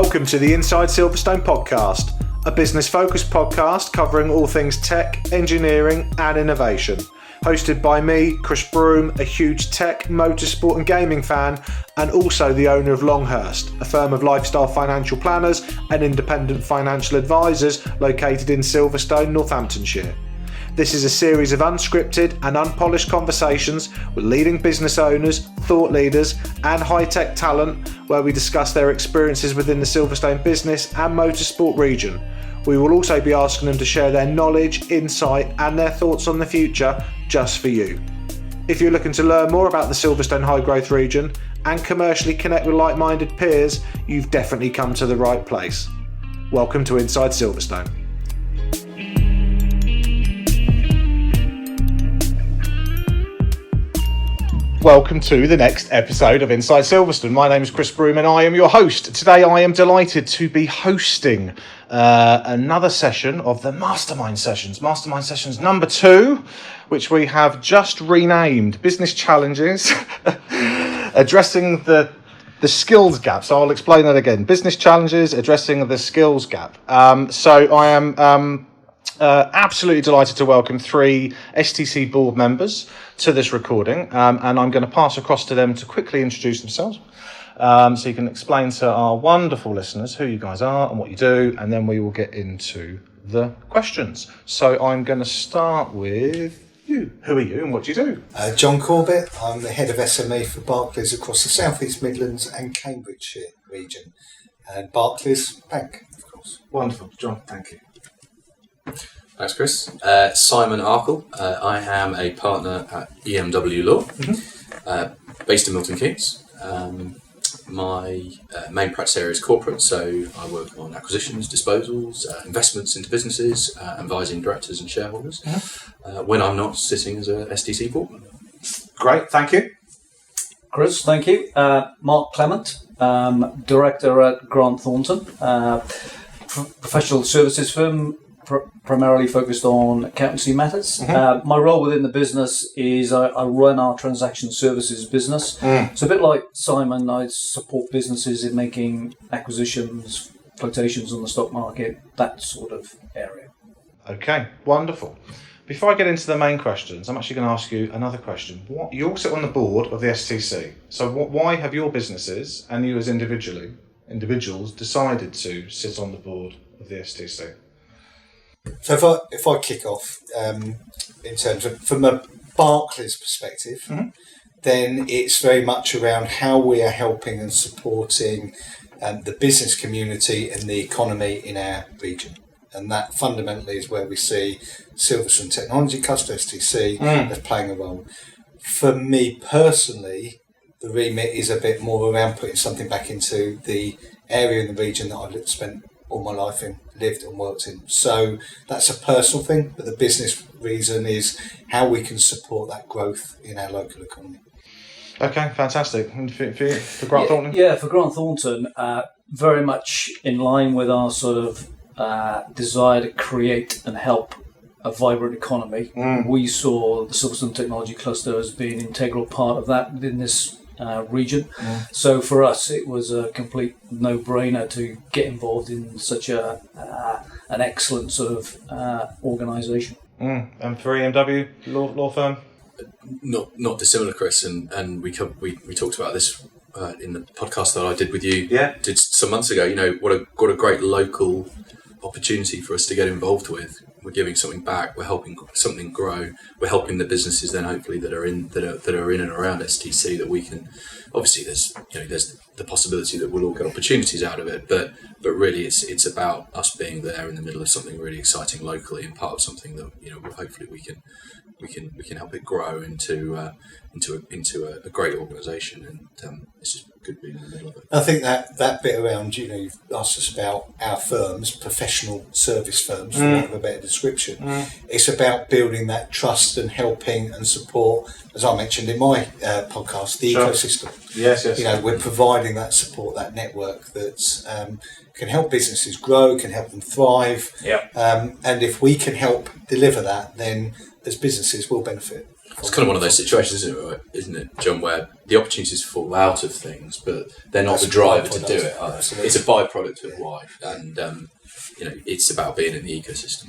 Welcome to the Inside Silverstone podcast, a business-focused podcast covering all things tech, engineering and innovation. Hosted by me, Chris Broome, a huge tech, motorsport and gaming fan, and also the owner of Longhurst, a firm of lifestyle financial planners and independent financial advisors located in Silverstone, Northamptonshire. This is a series of unscripted and unpolished conversations with leading business owners, thought leaders and high-tech talent where we discuss their experiences within the Silverstone business and motorsport region. We will also be asking them to share their knowledge, insight and their thoughts on the future just for you. If you're looking to learn more about the Silverstone high growth region and commercially connect with like-minded peers, you've definitely come to the right place. Welcome to Inside Silverstone. Welcome to the next episode of Inside Silverstone. My name is Chris Broome and I am your host. Today I am delighted to be hosting another session of the Mastermind Sessions. Mastermind Sessions number 2, which we have just renamed Business Challenges, addressing the skills gap. So I'll explain that again. Business Challenges, addressing the skills gap. So I am absolutely delighted to welcome 3 SCC Board members to this recording, and I'm going to pass across to them to quickly introduce themselves, so you can explain to our wonderful listeners who you guys are and what you do, and then we will get into the questions. So I'm going to start with you. Who are you and what do you do? Jon Corbett. I'm the head of SME for Barclays across the South East Midlands and Cambridgeshire region, and Barclays Bank, of course. Wonderful, Jon. Thank you. Thanks, Chris. Simon Arkell. I am a partner at EMW Law, based in Milton Keynes. My main practice area is corporate, so I work on acquisitions, disposals, investments into businesses, advising directors and shareholders, when I'm not sitting as a STC board member. Great, thank you. Chris, thank you. Mark Clement, director at Grant Thornton, professional services firm, primarily focused on accountancy matters. My role within the business is I run our transaction services business. So a bit like Simon, I support businesses in making acquisitions, quotations on the stock market, that sort of area. Okay, wonderful. Before I get into the main questions, I'm actually going to ask you another question. You all sit on the board of the STC. So why have your businesses and you as individuals decided to sit on the board of the STC? So if I kick off, in terms of from a Barclays perspective, then it's very much around how we are helping and supporting the business community and the economy in our region. And that fundamentally is where we see Silverstone Technology Cluster, STC, as playing a role. For me personally, the remit is a bit more around putting something back into the area in the region that I've spent all my life in, lived and worked in. So that's a personal thing, but the business reason is how we can support that growth in our local economy. Okay, fantastic. And for Grant Thornton? Yeah, for Grant Thornton, very much in line with our sort of desire to create and help a vibrant economy. We saw the Silverstone Technology Cluster as being an integral part of that within this region. So for us, it was a complete no-brainer to get involved in such an excellent sort of organisation. And for EMW law firm? Not dissimilar, Chris, and we talked about this in the podcast that I did with you. Did some months ago. You know what a great local opportunity for us to get involved with. We're giving something back. We're helping something grow. We're helping the businesses then hopefully that are in and around STC that we can. Obviously, there's the possibility that we'll all get opportunities out of it, but really it's about us being there in the middle of something really exciting locally and part of something that hopefully we can help it grow into a great organisation, and it's just good being in the middle of it. I think that bit around, you've asked us about our firms, professional service firms, for want of a better description. It's about building that trust and helping and support, as I mentioned in my podcast, the ecosystem. Yes. We're providing that support, that network that can help businesses grow, can help them thrive. And if we can help deliver that, then as businesses will benefit It's kind of one of those situations, isn't it, John, where the opportunities fall out of things, but they're not the driver to do it. It's a byproduct of why, and it's about being in the ecosystem.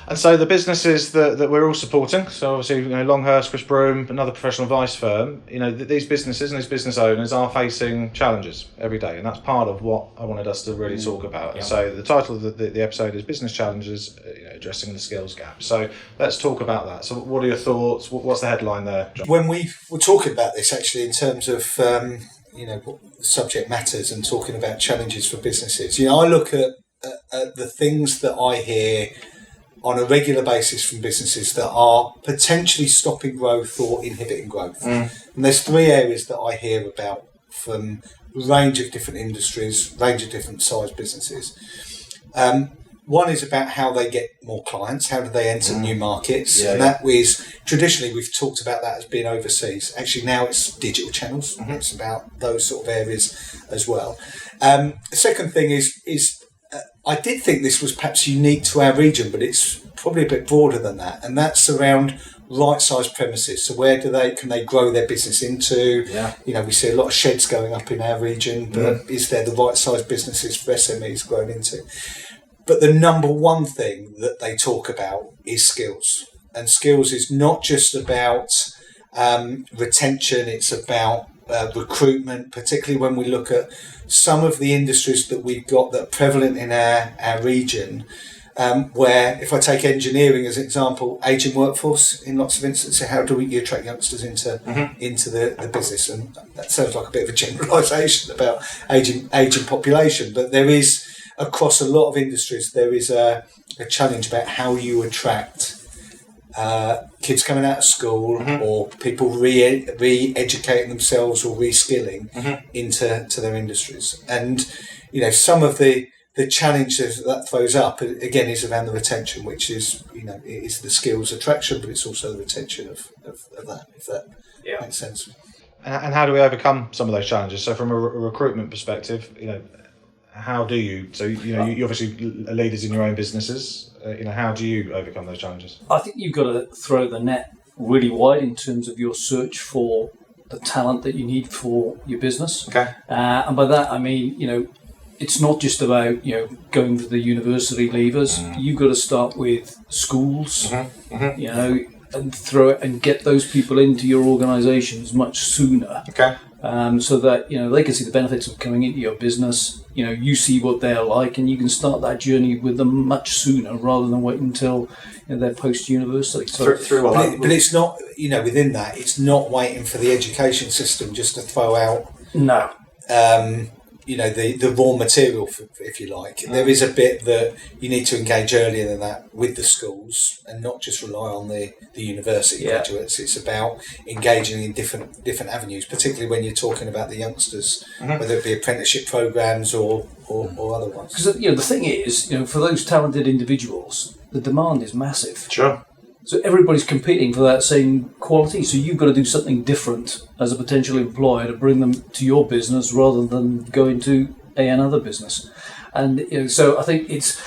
And so the businesses that we're all supporting, so obviously Longhurst, Chris Broome, another professional advice firm, these businesses and these business owners are facing challenges every day, and that's part of what I wanted us to really talk about. Yeah. So the title of the episode is Business Challenges, addressing the skills gap. So let's talk about that. So what are your thoughts? What's the headline there, John? When we were talking about this, actually, in terms of what the subject matters and talking about challenges for businesses, I look at the things that I hear on a regular basis from businesses that are potentially stopping growth or inhibiting growth. And there's 3 areas that I hear about from a range of different industries, range of different size businesses. One is about how they get more clients, how do they enter new markets, and that is, traditionally we've talked about that as being overseas. Actually now it's digital channels, it's about those sort of areas as well. The second thing is I did think this was perhaps unique to our region, but it's probably a bit broader than that, and that's around right-sized premises. So where can they grow their business into? We see a lot of sheds going up in our region, but is there the right-sized businesses for SMEs grown into? But the number one thing that they talk about is skills, and skills is not just about retention, it's about recruitment, particularly when we look at some of the industries that we've got that are prevalent in our region, where, if I take engineering as an example, ageing workforce in lots of instances, how do you attract youngsters into the business? And that sounds like a bit of a generalisation about ageing population, but there is, across a lot of industries, there is a challenge about how you attract kids coming out of school or people re-educating themselves or reskilling into their industries. And some of the challenges that throws up again is around the retention, which is it is the skills attraction, but it's also the retention of that, if that makes sense. And how do we overcome some of those challenges? So from a recruitment perspective, how do you? So you obviously are leaders in your own businesses. How do you overcome those challenges? I think you've got to throw the net really wide in terms of your search for the talent that you need for your business. Okay. And by that I mean, it's not just about going for the university leavers. You've got to start with schools. And throw it and get those people into your organisations much sooner. Okay. So that they can see the benefits of coming into your business. You see what they're like, and you can start that journey with them much sooner rather than waiting until they're post-university. So, but it's not, within that, it's not waiting for the education system just to throw out. No. The raw material, if you like. There is a bit that you need to engage earlier than that with the schools and not just rely on the university graduates. It's about engaging in different avenues, particularly when you're talking about the youngsters, whether it be apprenticeship programs or other ones. Because the thing is, for those talented individuals, the demand is massive. Sure. So everybody's competing for that same quality. So you've got to do something different as a potential employer to bring them to your business rather than going to another business. And so I think it's,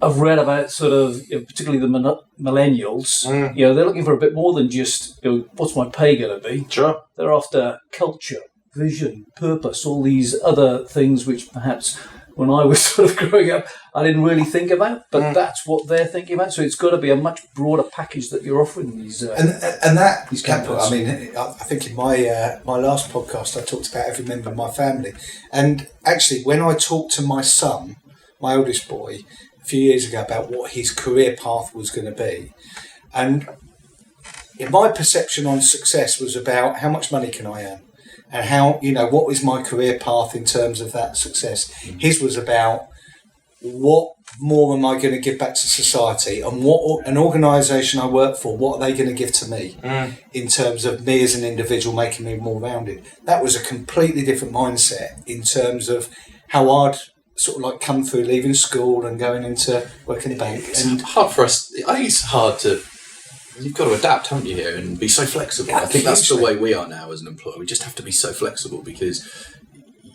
I've read about sort of, particularly the millennials. They're looking for a bit more than just, what's my pay going to be? Sure. They're after culture, vision, purpose, all these other things which perhaps when I was sort of growing up, I didn't really think about, but that's what they're thinking about. So it's got to be a much broader package that you're offering these. These campus. I mean, I think in my last podcast, I talked about every member of my family, and actually, when I talked to my son, my oldest boy, a few years ago about what his career path was going to be, and my perception on success was about how much money can I earn. And how, what is my career path in terms of that success? His was about what more am I going to give back to society, and what an organisation I work for, what are they going to give to me in terms of me as an individual, making me more rounded. That was a completely different mindset in terms of how I'd sort of like come through leaving school and going into working in the bank. And hard for us. I think it's hard to. You've got to adapt, haven't you, here, and be so flexible. I think that's the way we are now as an employer. We just have to be so flexible because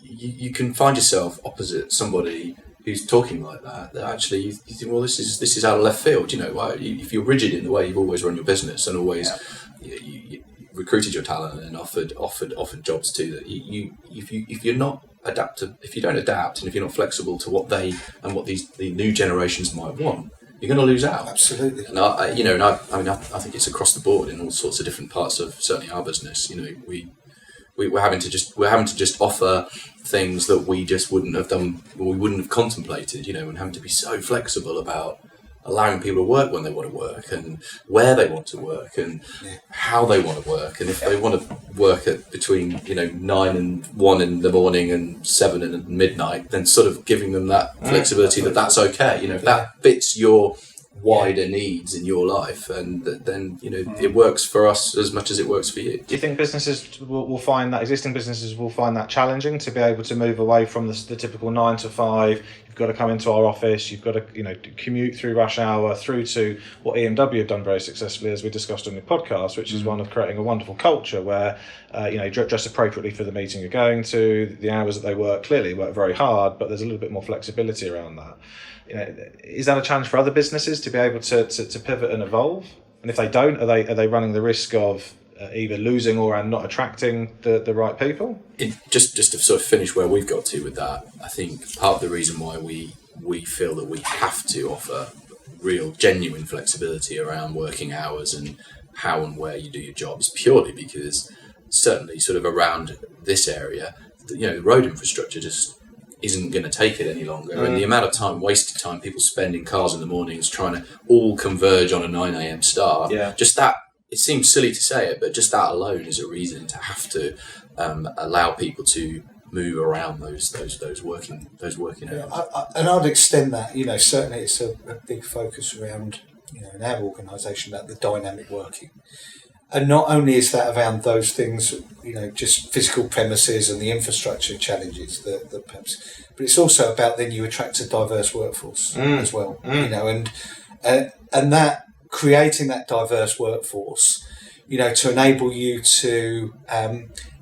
you can find yourself opposite somebody who's talking like that actually you think, well, this is out of left field. If you're rigid in the way you've always run your business and always you recruited your talent and offered jobs to that, if you're not adaptive, if you don't adapt, and if you're not flexible to what the new generations might want, you're going to lose out. Absolutely. And I think it's across the board in all sorts of different parts of certainly our business. We're having to just offer things that we just wouldn't have done, we wouldn't have contemplated, and having to be so flexible about allowing people to work when they want to work and where they want to work and how they want to work, and if they want to work at between 9 and 1 in the morning and 7 and midnight, then sort of giving them that flexibility that's okay. If that fits your wider needs in your life, and then it works for us as much as it works for you. Do you think businesses will find that, existing businesses will find that challenging to be able to move away from the typical 9 to 5? You've got to come into our office, you've got to commute through rush hour, through to what EMW have done very successfully, as we discussed on the podcast, which is one of creating a wonderful culture where dress appropriately for the meeting you're going to, the hours that they work very hard, but there's a little bit more flexibility around that. Is that a challenge for other businesses to be able to pivot and evolve? And if they don't, are they running the risk of either losing or not attracting the right people? Just to sort of finish where we've got to with that, I think part of the reason why we feel that we have to offer real, genuine flexibility around working hours and how and where you do your job is purely because certainly sort of around this area, the road infrastructure just isn't going to take it any longer, and the amount of wasted time people spend in cars in the mornings trying to all converge on a 9 a.m. start. Just that, it seems silly to say it, but just that alone is a reason to have to allow people to move around those working hours. And I'd extend that. Certainly it's a big focus around in our organisation about the dynamic working. And not only is that around those things, just physical premises and the infrastructure challenges that perhaps, but it's also about then you attract a diverse workforce as well, and that creating that diverse workforce, to enable you to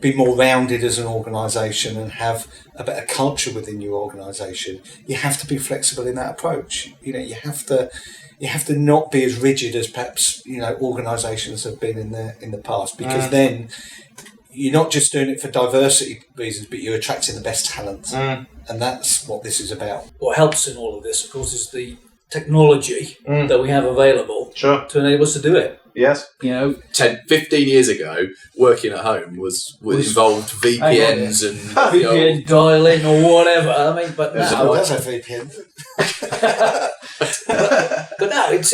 be more rounded as an organisation and have a better culture within your organisation, you have to be flexible in that approach. You have to not be as rigid as perhaps organisations have been in the past, because then you're not just doing it for diversity reasons, but you're attracting the best talent, and that's what this is about. What helps in all of this, of course, is the technology that we have available to enable us to do it. Yes. 10, 15 years ago, working at home was involved VPNs and VPN dial-in or whatever. I mean, but now that's a VPN. but now it's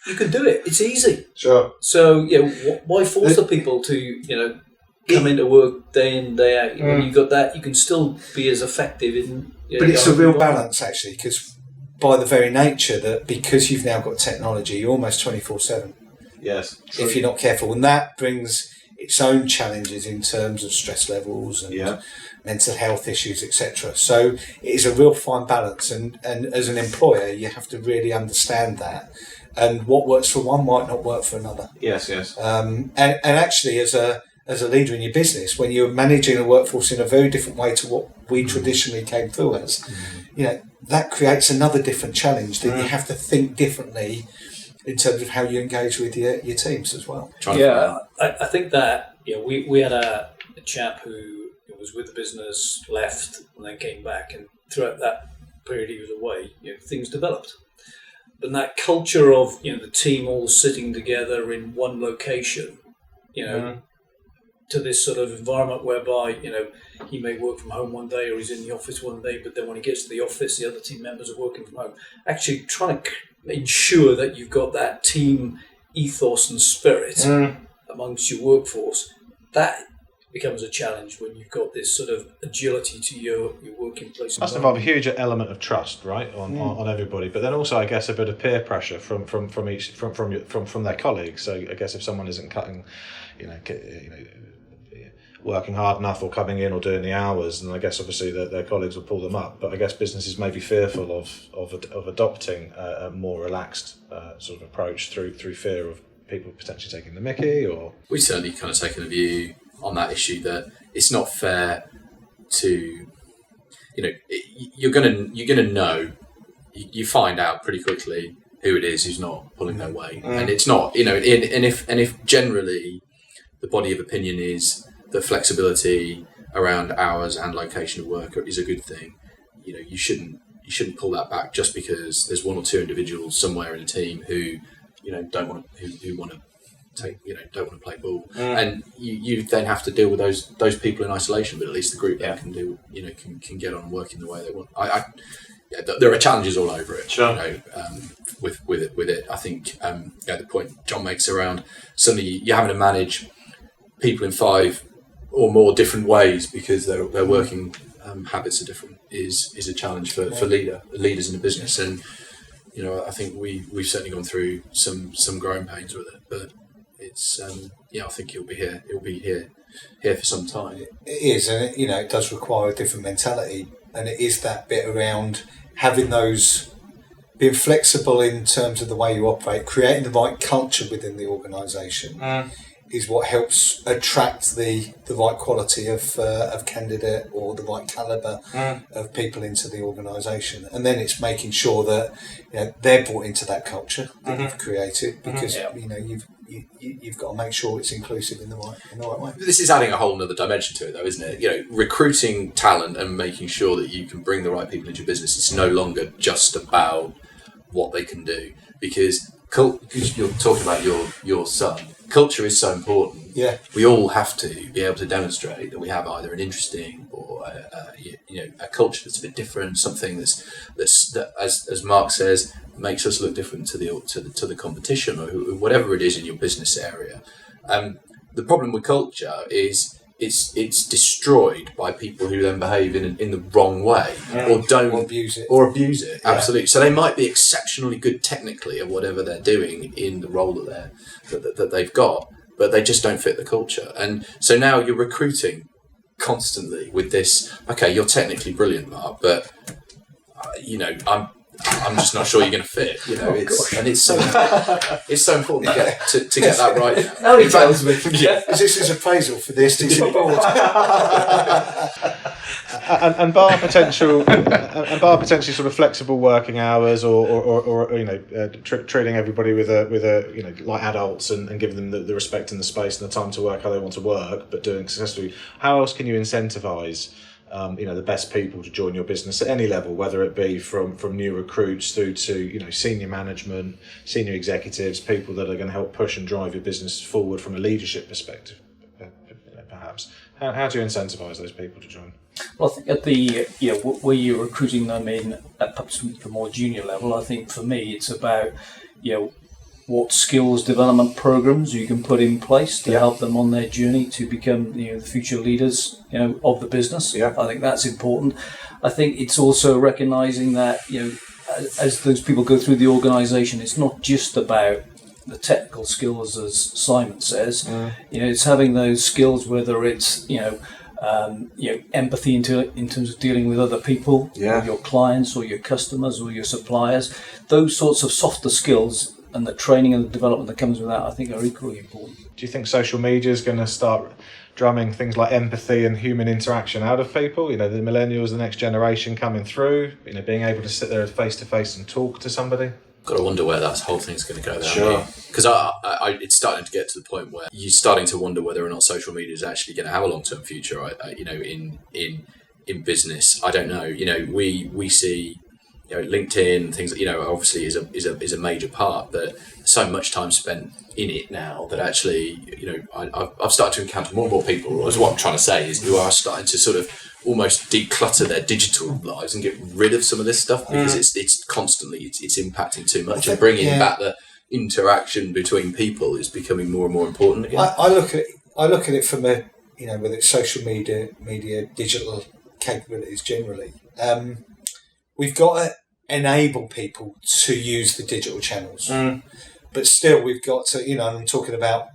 you can do it. It's easy. Sure. So why force the people to come into work day in day out? When you've got that, you can still be as effective in. But it's a real balance actually, because by the very nature that because you've now got technology, you're almost 24/7. Yes. True. If you're not careful, and that brings its own challenges in terms of stress levels and mental health issues, etc. So it is a real fine balance, and as an employer, you have to really understand that, and what works for one might not work for another. Yes. And actually, as a leader in your business, when you're managing a workforce in a very different way to what we traditionally came through as, that creates another different challenge that you have to think differently in terms of how you engage with your teams as well. I think that we had a chap who was with the business, left, and then came back, and throughout that period he was away, things developed. But that culture of the team all sitting together in one location, to this sort of environment whereby he may work from home one day or he's in the office one day, but then when he gets to the office, the other team members are working from home. Actually, trying to ensure that you've got that team ethos and spirit amongst your workforce, that becomes a challenge when you've got this sort of agility to your working place. Must involve a huge element of trust, right, on everybody, but then also I guess a bit of peer pressure from their colleagues. So I guess if someone isn't cutting, working hard enough or coming in or doing the hours, and I guess obviously their colleagues will pull them up. But I guess businesses may be fearful of adopting a more relaxed sort of approach through fear of people potentially taking the mickey. Or we've certainly kind of taken a view on that issue that it's not fair to you're gonna know. You find out pretty quickly who it is who's not pulling their weight, and it's not. And if generally the body of opinion is that flexibility around hours and location of work is a good thing, you shouldn't pull that back just because there's one or two individuals somewhere in a team who don't want to don't want to play ball, and you then have to deal with those people in isolation. But at least the group can do can get on and work in the way they want. There are challenges all over it. Sure. With it, I think the point Jon makes around suddenly you're having to manage people in 5 or more different ways because their working habits are different is a challenge for leaders in a business. And I think we've certainly gone through some growing pains with it, but it's I think it'll be here for some time. It is, and it does require a different mentality, and it is that bit around having those, being flexible in terms of the way you operate, creating the right culture within the organisation is what helps attract the right quality of candidate or the right calibre of people into the organisation. And then it's making sure that they're brought into that culture that you've created, because you've got to make sure it's inclusive in the right way. This is adding a whole other dimension to it, though, isn't it? Recruiting talent and making sure that you can bring the right people into your business. It's no longer just about what they can do, because you're talking about your son. Culture is so important. Yeah, we all have to be able to demonstrate that we have either an interesting or a culture that's a bit different, something that as Mark says, makes us look different to the competition or whatever it is in your business area. The problem with culture is it's destroyed by people who then behave in the wrong way or abuse it. Absolutely. So they might be exceptionally good technically at whatever they're doing in the role that they've got, but they just don't fit the culture. And so now you're recruiting constantly with this. Okay, you're technically brilliant, Mark, but I'm just not sure you're going to fit. It's so important to get that right. Now he tells me. Is this his appraisal for the SCC Board? and bar potentially sort of flexible working hours, or treating everybody with a like adults and giving them the respect and the space and the time to work how they want to work, but doing successfully. How else can you incentivize the best people to join your business at any level, whether it be from new recruits through to senior management, senior executives, people that are going to help push and drive your business forward from a leadership perspective, perhaps. How do you incentivize those people to join? Well, I think at the where you're recruiting them in at perhaps the more junior level, I think for me it's about what skills development programs you can put in place to help them on their journey to become the future leaders of the business. I think that's important. I think it's also recognizing that as those people go through the organization, it's not just about the technical skills, as Simon says. It's having those skills, whether it's empathy in terms of dealing with other people, or your clients or your customers or your suppliers. Those sorts of softer skills and the training and the development that comes with that, I think, are equally important. Do you think social media is going to start drumming things like empathy and human interaction out of people? The millennials, the next generation coming through, being able to sit there face to face and talk to somebody? Got to wonder where that whole thing's going to go. Sure. Because it's starting to get to the point where you're starting to wonder whether or not social media is actually going to have a long-term future. In business, I don't know. We see. LinkedIn, things obviously is a major part, but so much time spent in it now that actually I've started to encounter more and more people, or what I'm trying to say is, who are starting to sort of almost declutter their digital lives and get rid of some of this stuff because it's constantly it's impacting too much, and bringing back the interaction between people is becoming more and more important again. I look at it from a whether it's social media, digital capabilities generally. We've got to enable people to use the digital channels, but still we've got to, I'm talking about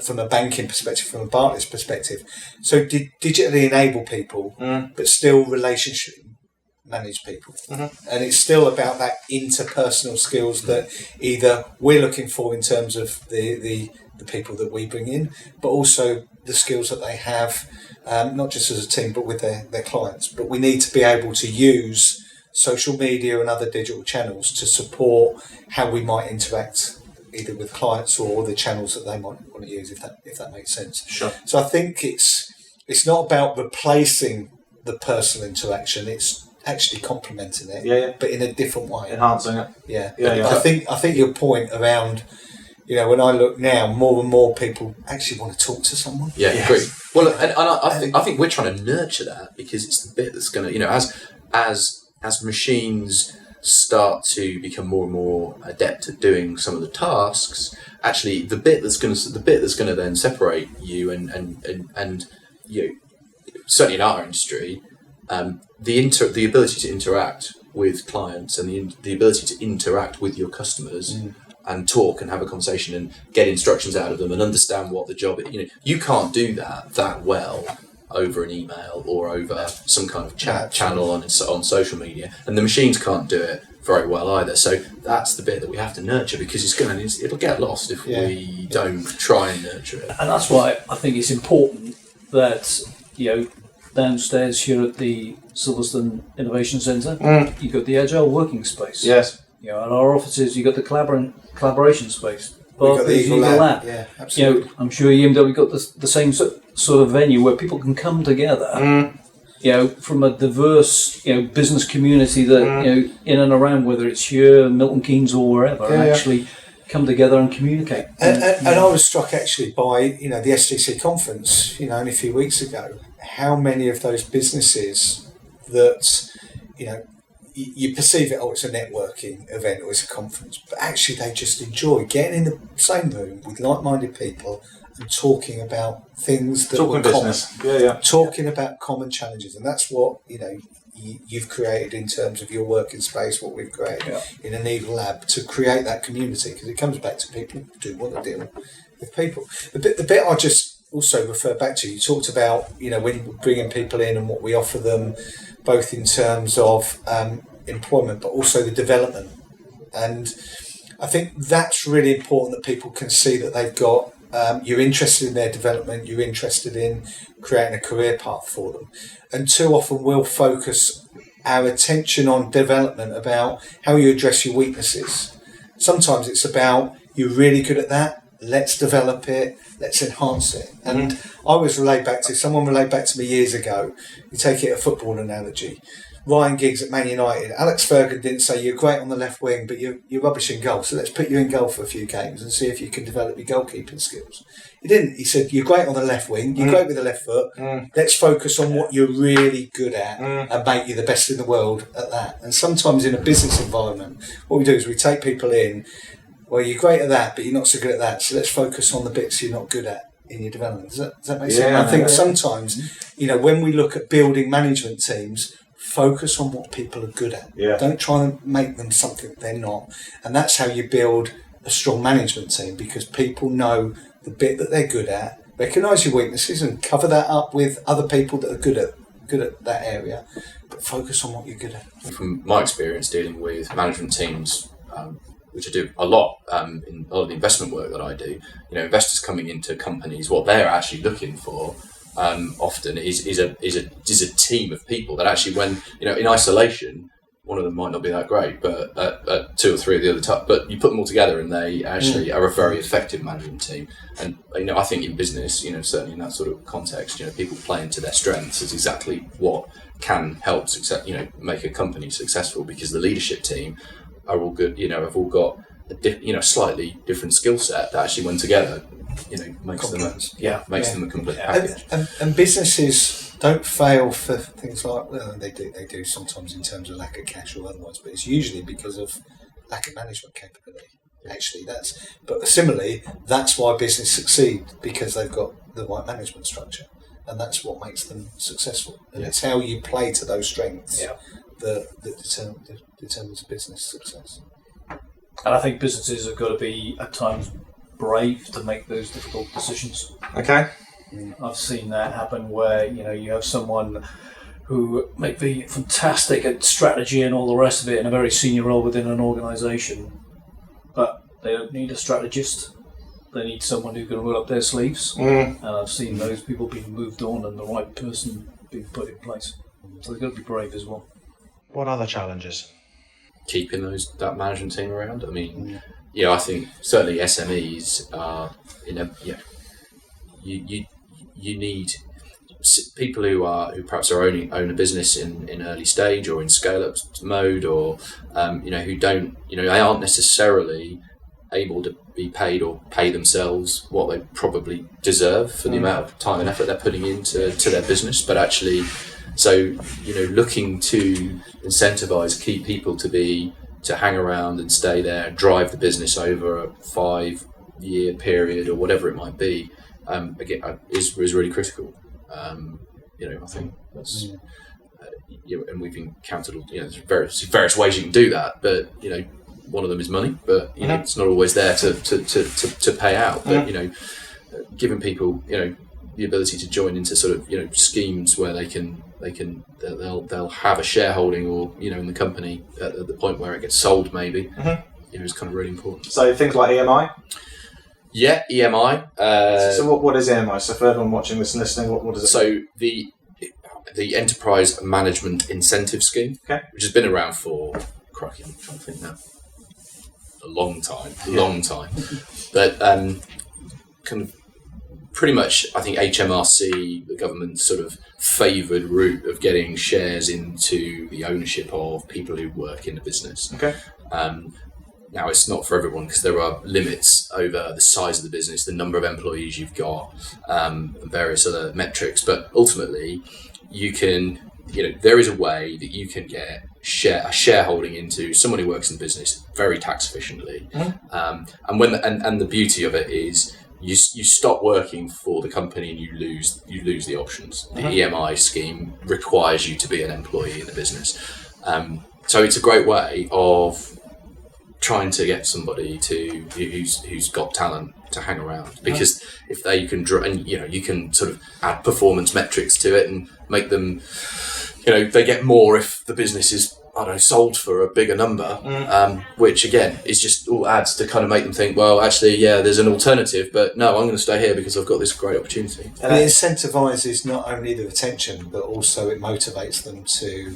from a banking perspective, from a Barclays perspective. So digitally enable people, but still relationship manage people. And it's still about that interpersonal skills that either we're looking for in terms of the the people that we bring in, but also the skills that they have, not just as a team, but with their clients. But we need to be able to use social media and other digital channels to support how we might interact either with clients or the channels that they might want to use, if that makes sense. Sure. So I think it's not about replacing the personal interaction, it's actually complementing it, but in a different way. Enhancing it. Yeah. Yeah. I think your point around, when I look now, more and more people actually want to talk to someone. Yeah, agree. Well, and I think we're trying to nurture that, because it's the bit that's going to, as machines start to become more and more adept at doing some of the tasks, actually the bit that's going to then separate you and certainly in our industry, the ability to interact with clients and the ability to interact with your customers and talk and have a conversation and get instructions out of them and understand what the job is. You can't do that well over an email or over some kind of channel on social media, and the machines can't do it very well either. So that's the bit that we have to nurture, because it'll get lost if we don't try and nurture it. And that's why I think it's important that downstairs here at the Silverstone Innovation Centre, you've got the agile working space. Yes. At our offices, you've got the collaboration space. Barclays, Eagle Lab. Yeah, absolutely. I'm sure EMW got the same sort of venue where people can come together. From a diverse, business community that in and around, whether it's here, Milton Keynes, or wherever, and actually come together and communicate. And I was struck actually by the SCC conference only a few weeks ago, how many of those businesses that you perceive it, it's a networking event or it's a conference, but actually they just enjoy getting in the same room with like-minded people and talking about things that talking were business. common. Talking about common challenges, and that's what you've created in terms of your working space, what we've created in an Eagle Lab to create that community, because it comes back to people who do want to deal with people. The bit I just also refer back to, you talked about when we're bringing people in and what we offer them, both in terms of employment but also the development, and I think that's really important, that people can see that they've got you're interested in their development, you're interested in creating a career path for them. And too often we'll focus our attention on development about how you address your weaknesses. Sometimes it's about, you're really good at that, let's develop it, let's enhance it. And someone relayed back to me years ago, you take it a football analogy, Ryan Giggs at Man United, Alex Ferguson didn't say you're great on the left wing but you're rubbish in goal, so let's put you in goal for a few games and see if you can develop your goalkeeping skills. He didn't. He said you're great on the left wing, you're great with the left foot, let's focus on what you're really good at and make you the best in the world at that. And sometimes in a business environment, what we do is we take people in, well, you're great at that but you're not so good at that, so let's focus on the bits you're not good at in your development. Does that make sense? I think sometimes when we look at building management teams, focus on what people are good at. Don't try and make them something they're not. And that's how you build a strong management team, because people know the bit that they're good at, recognise your weaknesses and cover that up with other people that are good at that area, but focus on what you're good at. From my experience dealing with management teams, which I do a lot in a lot of the investment work that I do, investors coming into companies, what they're actually looking for often is a team of people that actually, when in isolation, one of them might not be that great, but at two or three of the other top, but you put them all together and they actually are a very effective management team. And I think in business, certainly in that sort of context, people playing to their strengths is exactly what can help make a company successful, because the leadership team are all good, have all got a slightly different skill set that actually, when together, makes them a complete package. And businesses don't fail for things like, well, they do sometimes in terms of lack of cash or otherwise, but it's usually because of lack of management capability. Actually, but similarly, that's why business succeed, because they've got the right management structure, and that's what makes them successful. And it's how you play to those strengths that determines business success. And I think businesses have got to be at times brave to make those difficult decisions. Okay. I've seen that happen where you have someone who may be fantastic at strategy and all the rest of it in a very senior role within an organisation, but they don't need a strategist. they need someone who can roll up their sleeves. And I've seen those people being moved on and the right person being put in place. So they've got to be brave as well. What other challenges? Keeping that management team around. I mean, I think certainly SMEs are you need people who perhaps own a business in early stage or in scale up mode, or who don't they aren't necessarily able to be paid or pay themselves what they probably deserve for the amount of time and effort they're putting into their business, but actually looking to incentivize key people to hang around and stay there, drive the business over a 5-year period or whatever it might be, again, is really critical. I think that's, and we've encountered, there's various ways you can do that, but, one of them is money, but, it's not always there to pay out. But, giving people, the ability to join into sort of, schemes where they'll have a shareholding or, in the company at the point where it gets sold maybe, is kind of really important. So things like EMI? Yeah, EMI. So what is EMI? So for everyone watching this and listening, what is it? So the Enterprise Management Incentive Scheme, which has been around for, crikey, I'm trying to think now, a long time. But kind of pretty much, I think HMRC, the government sort of favoured route of getting shares into the ownership of people who work in the business. Okay. Now, it's not for everyone because there are limits over the size of the business, the number of employees you've got, and various other metrics. But ultimately, you can, there is a way that you can get a shareholding into someone who works in the business very tax efficiently. And the beauty of it is you stop working for the company and you lose the options. The EMI scheme requires you to be an employee in the business. So it's a great way of trying to get somebody who's got talent to hang around, because if they can you can sort of add performance metrics to it and make them, they get more if the business is sold for a bigger number, which again is just all adds to kind of make them think, well, actually, there's an alternative, but no, I'm going to stay here because I've got this great opportunity. And it incentivises not only the retention, but also it motivates them to,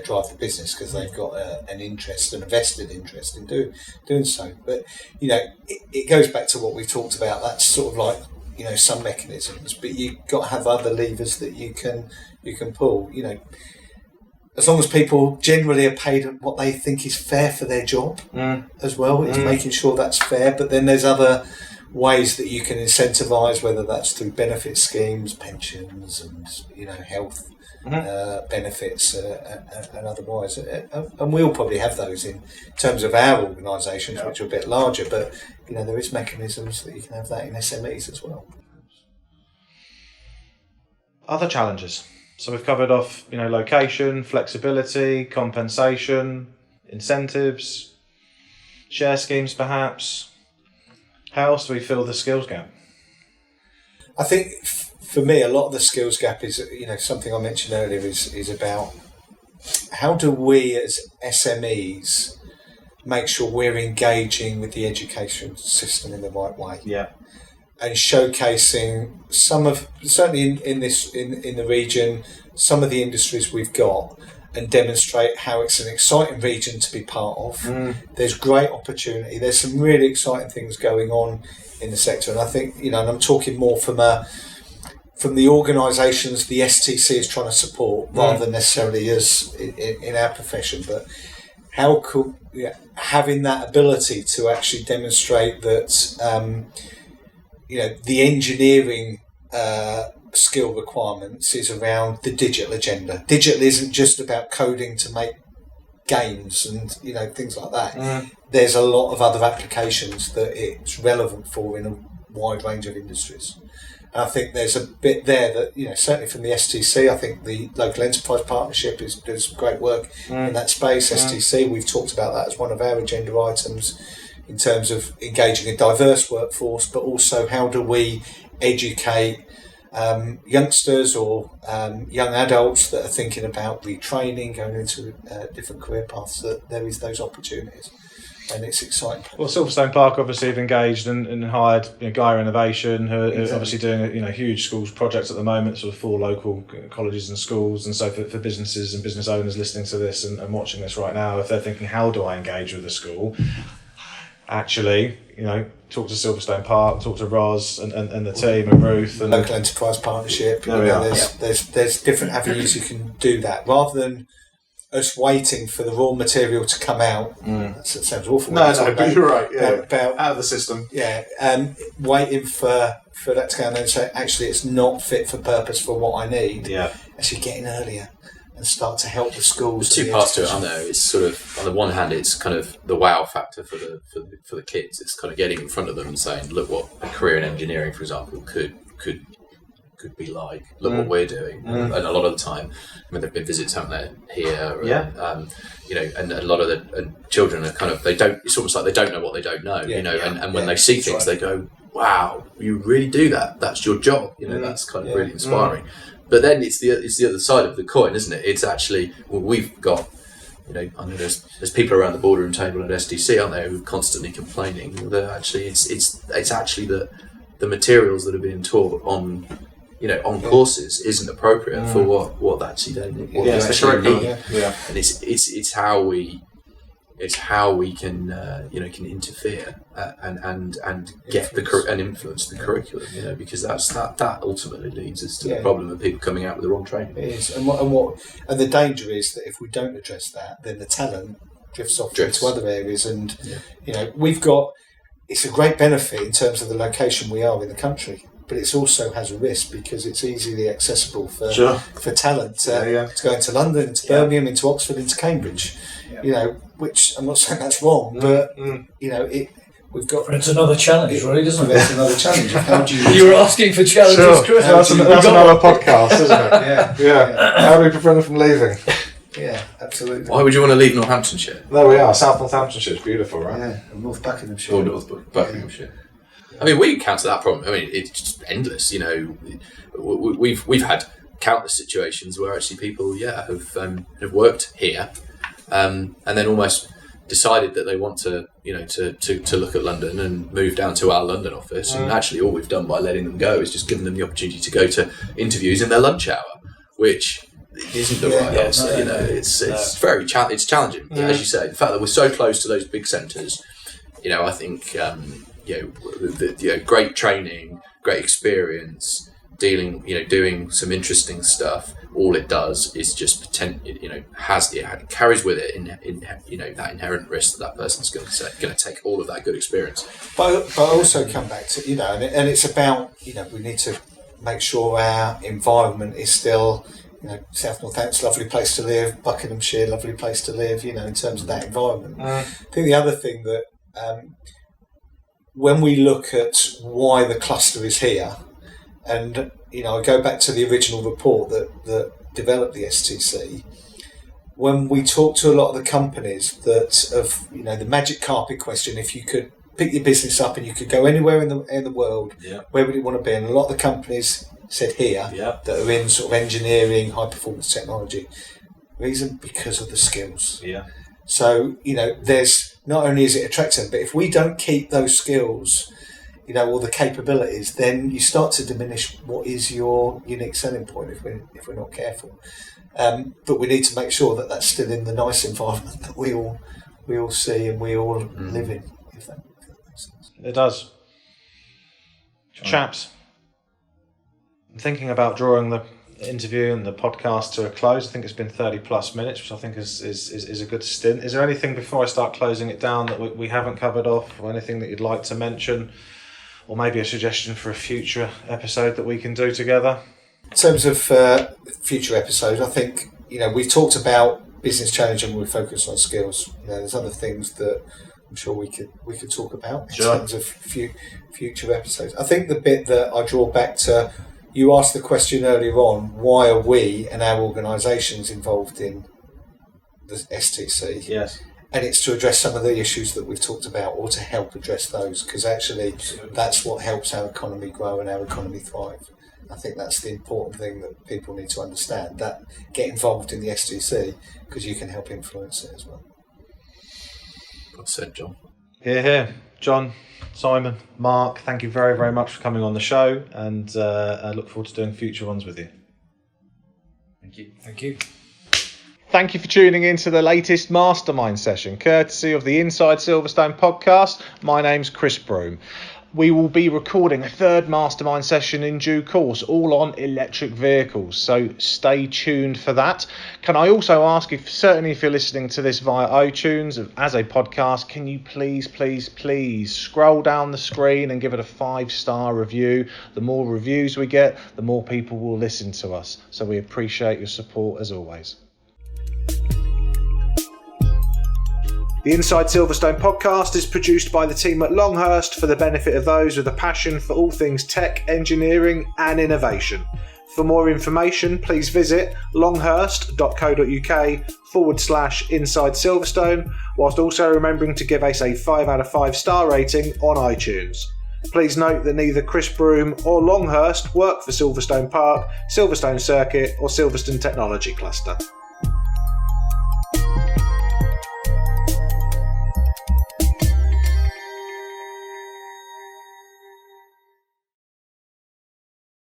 drive the business because they've got an interest, a vested interest in doing so. But it goes back to what we talked about. That's sort of like some mechanisms, but you've got to have other levers that you can pull. As long as people generally are paid what they think is fair for their job as well, it's making sure that's fair. But then there's other ways that you can incentivise, whether that's through benefit schemes, pensions, and health benefits, and otherwise. And we'll probably have those in terms of our organisations, which are a bit larger. But there is mechanisms that you can have that in SMEs as well. Other challenges. So we've covered off, location, flexibility, compensation, incentives, share schemes perhaps. How else do we fill the skills gap? I think for me, a lot of the skills gap is, something I mentioned earlier is about how do we as SMEs make sure we're engaging with the education system in the right way. Yeah. And showcasing some of, certainly in the region, some of the industries we've got, and demonstrate how it's an exciting region to be part of. There's great opportunity. There's some really exciting things going on in the sector, and I think and I'm talking more from the organisations the STC is trying to support, rather than necessarily us in our profession. But how could having that ability to actually demonstrate that. The engineering skill requirements is around the digital agenda. Digital isn't just about coding to make games and things like that. There's a lot of other applications that it's relevant for in a wide range of industries. And I think there's a bit there that certainly from the STC, I think the Local Enterprise Partnership does some great work in that space. STC, we've talked about that as one of our agenda items, in terms of engaging a diverse workforce, but also how do we educate youngsters or young adults that are thinking about retraining, going into different career paths, that there is those opportunities. and it's exciting. Well, Silverstone Park obviously have engaged and hired Gaia Innovation, who are obviously doing a huge schools project at the moment, sort of for local colleges and schools. And so for businesses and business owners listening to this and watching this right now, if they're thinking, how do I engage with the school? Actually, talk to Silverstone Park, talk to Roz and the team and Ruth and local enterprise partnership. There's different avenues you can do that rather than us waiting for the raw material to come out. That sounds awful. No, but you're right. Yeah, about out of the system. Yeah, waiting for that to go and then say, actually, it's not fit for purpose for what I need. Yeah, actually getting earlier and start to help the schools. There's two parts to it, aren't there? It's sort of, on the one hand, it's kind of the wow factor for the kids. It's kind of getting in front of them and saying, look what a career in engineering, for example, could be like. Look what we're doing. And a lot of the time, there've been visits, haven't there, here? And a lot of the children are kind of, it's almost like they don't know what they don't know, and when they see things, they go, wow, you really do that? That's your job. That's kind of really inspiring. But then it's the other side of the coin, isn't it? It's actually, we've got, I know there's people around the boardroom table at SDC, aren't there, who are constantly complaining that actually it's actually the materials that are being taught on courses isn't appropriate for what actually they need. And it's how we can can interfere and get and influence the curriculum, because that ultimately leads us to the problem of people coming out with the wrong training. It is, and the danger is that if we don't address that, then the talent drifts into other areas, and we've got. It's a great benefit in terms of the location we are in the country, but it also has a risk because it's easily accessible for talent to go into London, into Birmingham, into Oxford, into Cambridge. Which I'm not saying that's wrong, but we've got. It's another challenge, really, isn't it? It's another challenge. How do you were asking for challenges, Chris. That's another podcast, isn't it? Yeah. How do we prevent them from leaving? Yeah, absolutely. Why would you want to leave Northamptonshire? There we are. South Northamptonshire is beautiful, right? Yeah, and North Buckinghamshire. Or North Buckinghamshire. I mean, we counter that problem. I mean, it's just endless. We've had countless situations where actually people, have worked here, and then almost decided that they want to, to look at London and move down to our London office. And actually, all we've done by letting them go is just given them the opportunity to go to interviews in their lunch hour, which isn't the right answer. It's very it's challenging. As you say, the fact that we're so close to those big centres, I think. Great training, great experience, doing some interesting stuff. All it does is just carries with it that inherent risk that person's going to take all of that good experience. But also come back to and it's about we need to make sure our environment is still South Northampton's a lovely place to live, Buckinghamshire lovely place to live. In terms of that environment. I think the other thing that. When we look at why the cluster is here, and I go back to the original report that developed the STC, when we talk to a lot of the companies that of the magic carpet question, if you could pick your business up and you could go anywhere in the world, where would you want to be? And a lot of the companies said here that are in sort of engineering, high performance technology. Reason because of the skills. Yeah. So there's. Not only is it attractive, but if we don't keep those skills, or the capabilities, then you start to diminish what is your unique selling point if we're not careful. But we need to make sure that that's still in the nice environment that we all see and we all live in. If that makes sense. It does. Chaps, I'm thinking about drawing the interview and the podcast to a close. I think it's been 30 plus minutes, which I think is a good stint. Is there anything before I start closing it down that we haven't covered off, or anything that you'd like to mention, or maybe a suggestion for a future episode that we can do together? In terms of future episodes, I think we've talked about business challenge and we focus on skills. There's other things that I'm sure we could talk about in terms of future episodes. I think the bit that I draw back to. You asked the question earlier on, why are we and our organisations involved in the STC? Yes. And it's to address some of the issues that we've talked about, or to help address those, because actually that's what helps our economy grow and our economy thrive. I think that's the important thing that people need to understand, that get involved in the STC, because you can help influence it as well. Well said, John. Here. John, Simon, Mark, thank you very, very much for coming on the show, and I look forward to doing future ones with you. Thank you. Thank you. Thank you for tuning in to the latest Mastermind Session, courtesy of the Inside Silverstone podcast. My name's Chris Broome. We will be recording a third Mastermind Session in due course, all on electric vehicles, so stay tuned for that. Can I also ask, certainly if you're listening to this via iTunes as a podcast, can you please scroll down the screen and give it a 5-star review? The more reviews we get, the more people will listen to us, so we appreciate your support as always. The Inside Silverstone podcast is produced by the team at Longhurst for the benefit of those with a passion for all things tech, engineering and innovation. For more information, please visit longhurst.co.uk/Inside Silverstone, whilst also remembering to give us a 5 out of 5 star rating on iTunes. Please note that neither Chris Broome or Longhurst work for Silverstone Park, Silverstone Circuit or Silverstone Technology Cluster.